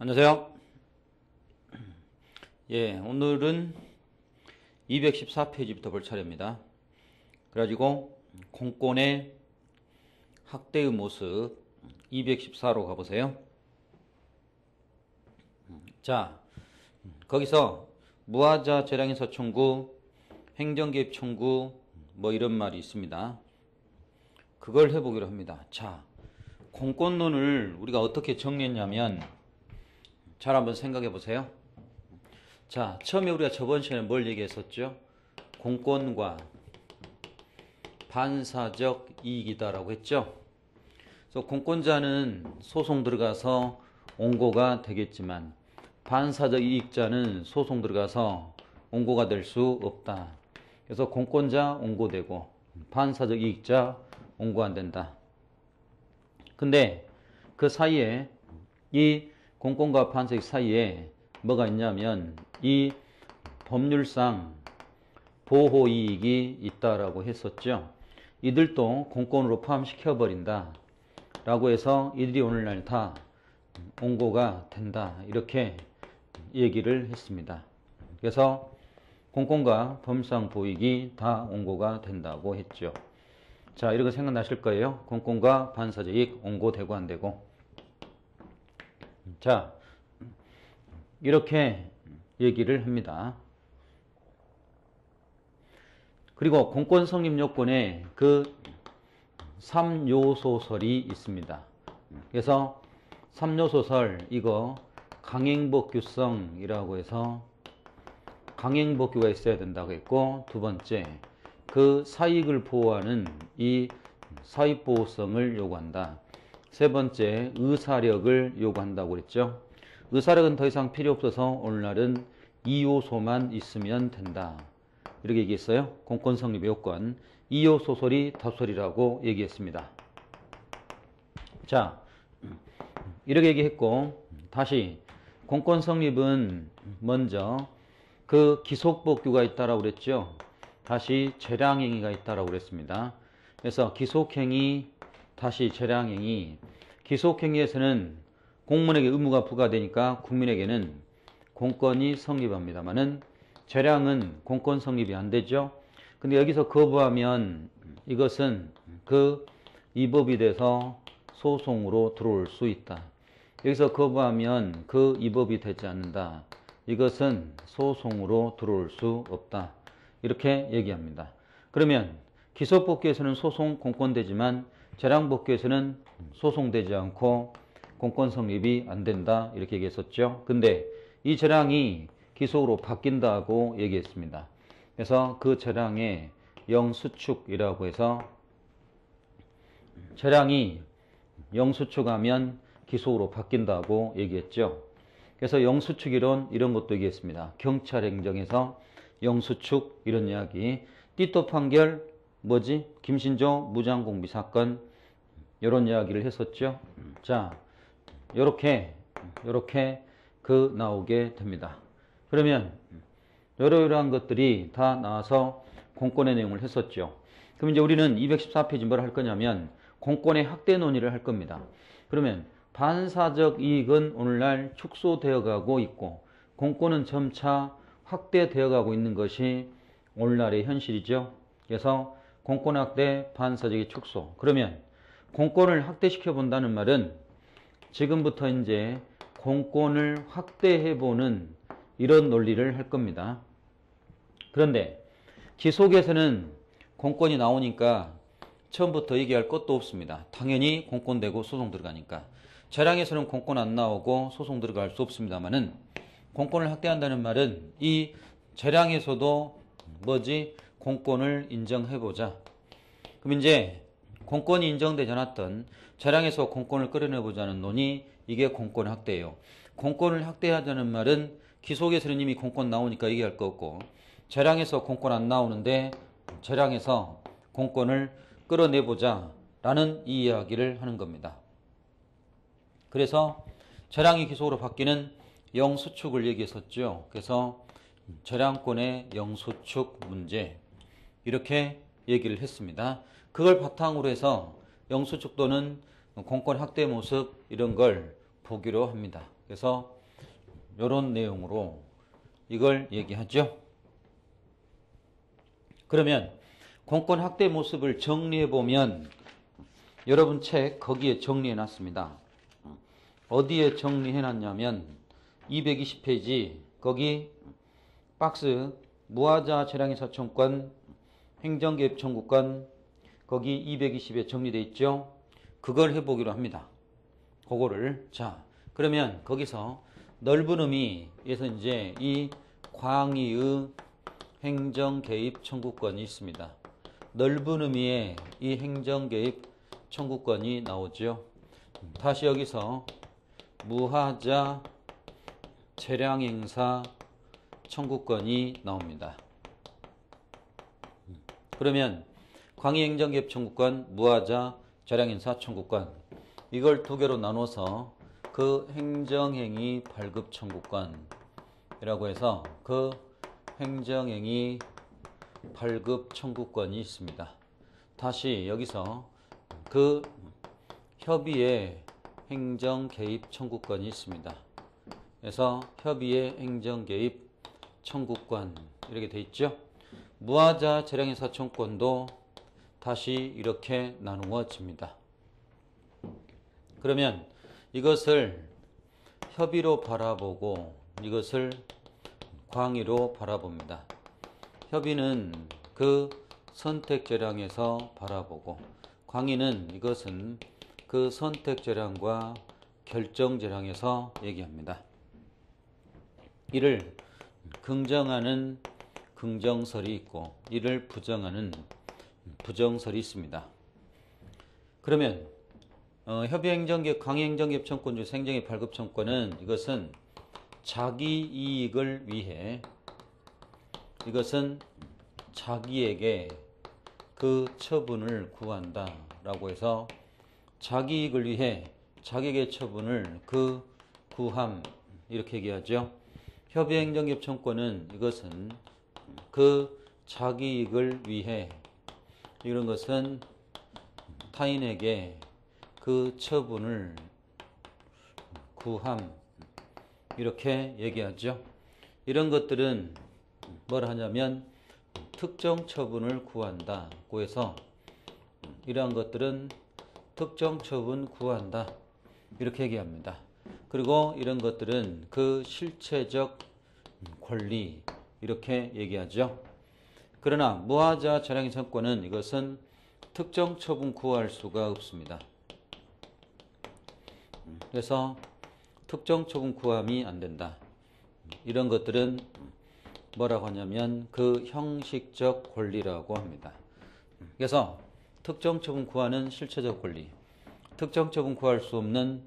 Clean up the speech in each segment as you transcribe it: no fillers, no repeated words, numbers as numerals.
안녕하세요. 예, 오늘은 214페이지부터 볼 차례입니다. 그래가지고 공권의 학대의 모습 214로 가보세요. 자, 거기서 무하자 재량인사 청구, 행정개입 청구 뭐 이런 말이 있습니다. 그걸 해보기로 합니다. 자, 공권론을 우리가 어떻게 정리했냐면 잘 한번 생각해 보세요. 자, 처음에 우리가 저번 시간에 뭘 얘기했었죠? 공권과 반사적 이익이다라고 했죠. 그래서 공권자는 소송 들어가서 옹고가 되겠지만 반사적 이익자는 소송 들어가서 옹고가 될 수 없다. 그래서 공권자 옹고되고 반사적 이익자 옹고 안 된다. 근데 그 사이에 이 공권과 반사적 사이에 뭐가 있냐면 이 법률상 보호이익이 있다라고 했었죠. 이들도 공권으로 포함시켜버린다 라고 해서 이들이 오늘날 다 옹고가 된다 이렇게 얘기를 했습니다. 그래서 공권과 법률상 보호이익이 다 옹고가 된다고 했죠. 자, 이런 거 생각나실 거예요. 공권과 반사적 이익 옹고되고 안 되고. 자, 이렇게 얘기를 합니다. 그리고 공권 성립 요건에 그 3요소설이 있습니다. 그래서 3요소설 이거 강행법규성이라고 해서 강행법규가 있어야 된다고 했고, 두 번째 그 사익을 보호하는 이 사익보호성을 요구한다. 세 번째 의사력을 요구한다고 그랬죠. 의사력은 더 이상 필요 없어서 오늘날은 이 요소만 있으면 된다 이렇게 얘기했어요. 공권 성립 요건 이 요소설이 다소설이라고 얘기했습니다. 자, 이렇게 얘기했고, 다시 공권 성립은 먼저 그 기속법규가 있다라고 그랬죠. 다시 재량행위가 있다라고 그랬습니다. 그래서 기속행위 다시 재량행위, 기속행위에서는 공무원에게 의무가 부과되니까 국민에게는 공권이 성립합니다만은 재량은 공권 성립이 안 되죠. 근데 여기서 거부하면 이것은 그 위법이 돼서 소송으로 들어올 수 있다. 여기서 거부하면 그 위법이 되지 않는다. 이것은 소송으로 들어올 수 없다. 이렇게 얘기합니다. 그러면 기속법규에서는 소송 공권되지만 재량법규에서는 소송되지 않고 공권 성립이 안 된다 이렇게 얘기했었죠. 근데 이 재량이 기속으로 바뀐다고 얘기했습니다. 그래서 그 재량의 영수축이라고 해서 재량이 영수축하면 기속으로 바뀐다고 얘기했죠. 그래서 영수축이론 이런 것도 얘기했습니다. 경찰행정에서 영수축 이런 이야기, 띠또 판결 뭐지? 김신조 무장공비 사건 이런 이야기를 했었죠. 자, 요렇게 그 나오게 됩니다. 그러면 이러이러한 것들이 다 나와서 공권의 내용을 했었죠. 그럼 이제 우리는 214페이지 뭘 할 거냐면 공권의 학대 논의를 할 겁니다. 그러면 반사적 이익은 오늘날 축소되어 가고 있고 공권은 점차 확대되어 가고 있는 것이 오늘날의 현실이죠. 그래서 공권 학대, 반사적인 축소. 그러면 공권을 확대시켜 본다는 말은 지금부터 이제 공권을 확대해보는 이런 논리를 할 겁니다. 그런데 기속에서는 공권이 나오니까 처음부터 얘기할 것도 없습니다. 당연히 공권되고 소송 들어가니까. 재량에서는 공권 안 나오고 소송 들어갈 수 없습니다만은 공권을 확대한다는 말은 이 재량에서도 뭐지? 공권을 인정해보자. 그럼 이제 공권이 인정되지 않았던 재량에서 공권을 끌어내보자는 논의, 이게 공권 확대예요. 공권을 확대하자는 말은 기속에서는 이미 공권 나오니까 얘기할 거 없고, 재량에서 공권 안 나오는데 재량에서 공권을 끌어내보자 라는 이 이야기를 하는 겁니다. 그래서 재량이 기속으로 바뀌는 영수축을 얘기했었죠. 그래서 재량권의 영수축 문제 이렇게 얘기를 했습니다. 그걸 바탕으로 해서 영수축 또는 공권 확대 모습 이런 걸 보기로 합니다. 그래서 이런 내용으로 이걸 얘기하죠. 그러면 공권 확대 모습을 정리해 보면 여러분 책 거기에 정리해 놨습니다. 어디에 정리해 놨냐면 220페이지 거기 박스 무하자 재량인사청권 행정개입 청구권 거기 220에 정리되어 있죠. 그걸 해보기로 합니다. 그거를 자 그러면 거기서 넓은 의미에서 이제 이 광의의 행정개입 청구권이 있습니다. 넓은 의미의 이 행정개입 청구권이 나오죠. 다시 여기서 무하자 재량행사 청구권이 나옵니다. 그러면 광의행정개입 청구권, 무하자 재량행사 청구권 이걸 두 개로 나눠서 그 행정행위 발급 청구권이라고 해서 그 행정행위 발급 청구권이 있습니다. 다시 여기서 그 협의의 행정개입 청구권이 있습니다. 그래서 협의의 행정개입 청구권 이렇게 돼 있죠. 무하자 재량행사 청구권도 다시 이렇게 나누어집니다. 그러면 이것을 협의로 바라보고 이것을 광의로 바라봅니다. 협의는 그 선택재량에서 바라보고 광의는 이것은 그 선택재량과 결정재량에서 얘기합니다. 이를 긍정하는 긍정설이 있고 이를 부정하는 부정설이 있습니다. 그러면 협의행정개입, 광의행정개입 청구권 중에서 행정개입 발급 청구권은 이것은 자기 이익을 위해 이것은 자기에게 그 처분을 구한다 라고 해서 자기 이익을 위해 자기에게 처분을 그 구함 이렇게 얘기하죠. 협의행정개입 청구권은 이것은 그 자기 이익을 위해 이런 것은 타인에게 그 처분을 구함 이렇게 얘기하죠. 이런 것들은 뭘 하냐면 특정 처분을 구한다고 해서 이러한 것들은 특정 처분 구한다 이렇게 얘기합니다. 그리고 이런 것들은 그 실체적 권리 이렇게 얘기하죠. 그러나 무하자 재량행사 청구권은 이것은 특정 처분 구할 수가 없습니다. 그래서 특정 처분 구함이 안 된다. 이런 것들은 뭐라고 하냐면 그 형식적 권리라고 합니다. 그래서 특정 처분 구하는 실체적 권리, 특정 처분 구할 수 없는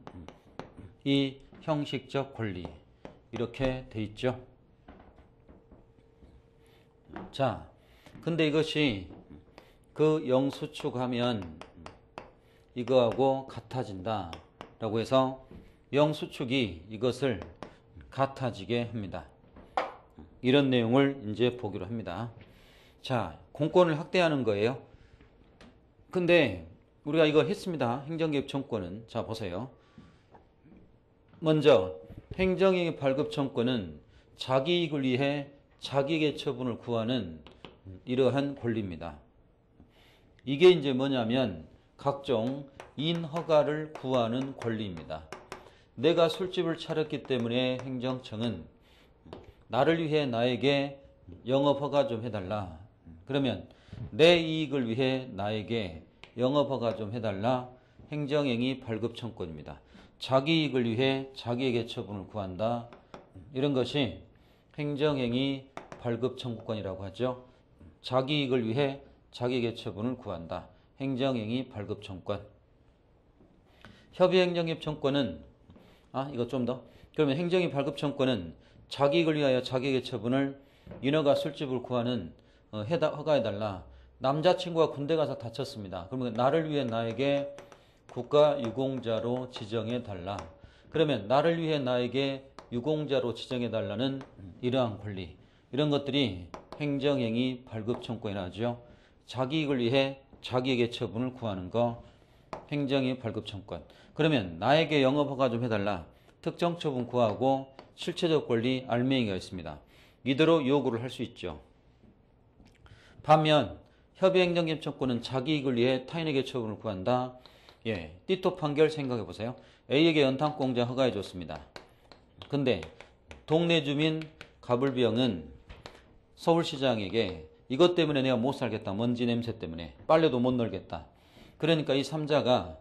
이 형식적 권리 이렇게 돼 있죠. 자, 근데 이것이 그 영수축하면 이거하고 같아진다 라고 해서 영수축이 이것을 같아지게 합니다. 이런 내용을 이제 보기로 합니다. 자, 공권을 확대하는 거예요. 근데 우리가 이거 했습니다. 행정개입 청구권은. 자, 보세요. 먼저 행정개입 발급 청구권은 자기 이익을 위해 자기에게 처분을 구하는 이러한 권리입니다. 이게 이제 뭐냐면 각종 인허가를 구하는 권리입니다. 내가 술집을 차렸기 때문에 행정청은 나를 위해 나에게 영업허가 좀 해달라. 그러면 내 이익을 위해 나에게 영업허가 좀 해달라. 행정행위 발급 청구권입니다. 자기 이익을 위해 자기에게 처분을 구한다. 이런 것이 행정행위 발급 청구권이라고 하죠. 자기 이익을 위해 자기에게 처분을 구한다. 행정행위 발급 청구권. 협의행정개입 청구권은 이거 좀 더. 그러면 행정행위 발급 청구권은 자기 이익을 위하여 자기에게 처분을 인허가 술집을 구하는 허가해달라. 남자친구가 군대 가서 다쳤습니다. 그러면 나를 위해 나에게 국가유공자로 지정해달라. 그러면 나를 위해 나에게 유공자로 지정해달라는 이러한 권리. 이런 것들이 행정행위 발급 청구권이라 하죠. 자기 이익을 위해 자기에게 처분을 구하는 거 행정행위 발급 청구권. 그러면 나에게 영업허가 좀 해달라. 특정 처분 구하고 실체적 권리 알맹이가 있습니다. 이대로 요구를 할 수 있죠. 반면 협의행정심청권은 자기 이익을 위해 타인에게 처분을 구한다. 예, 띠토 판결 생각해 보세요. A에게 연탄공장 허가해 줬습니다. 근데 동네 주민 가불병은 서울시장에게 이것 때문에 내가 못 살겠다. 먼지 냄새 때문에 빨래도 못 널겠다. 그러니까 이 3자가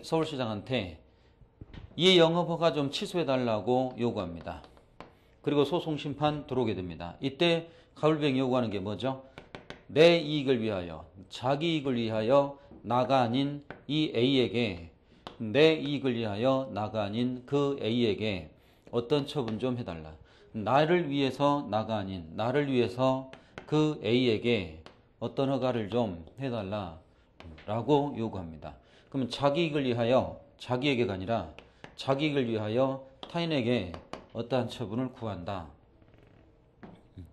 서울시장한테 이 영업허가 좀 취소해달라고 요구합니다. 그리고 소송심판 들어오게 됩니다. 이때 가불병이 요구하는 게 뭐죠? 내 이익을 위하여, 자기 이익을 위하여 나가 아닌 이 A에게, 내 이익을 위하여 나가 아닌 그 A에게 어떤 처분 좀 해달라. 나를 위해서 나가 아닌 나를 위해서 그 A에게 어떤 허가를 좀 해달라 라고 요구합니다. 그러면 자기 이익을 위하여, 자기에게가 아니라 자기 이익을 위하여 타인에게 어떠한 처분을 구한다.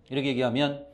이렇게 얘기하면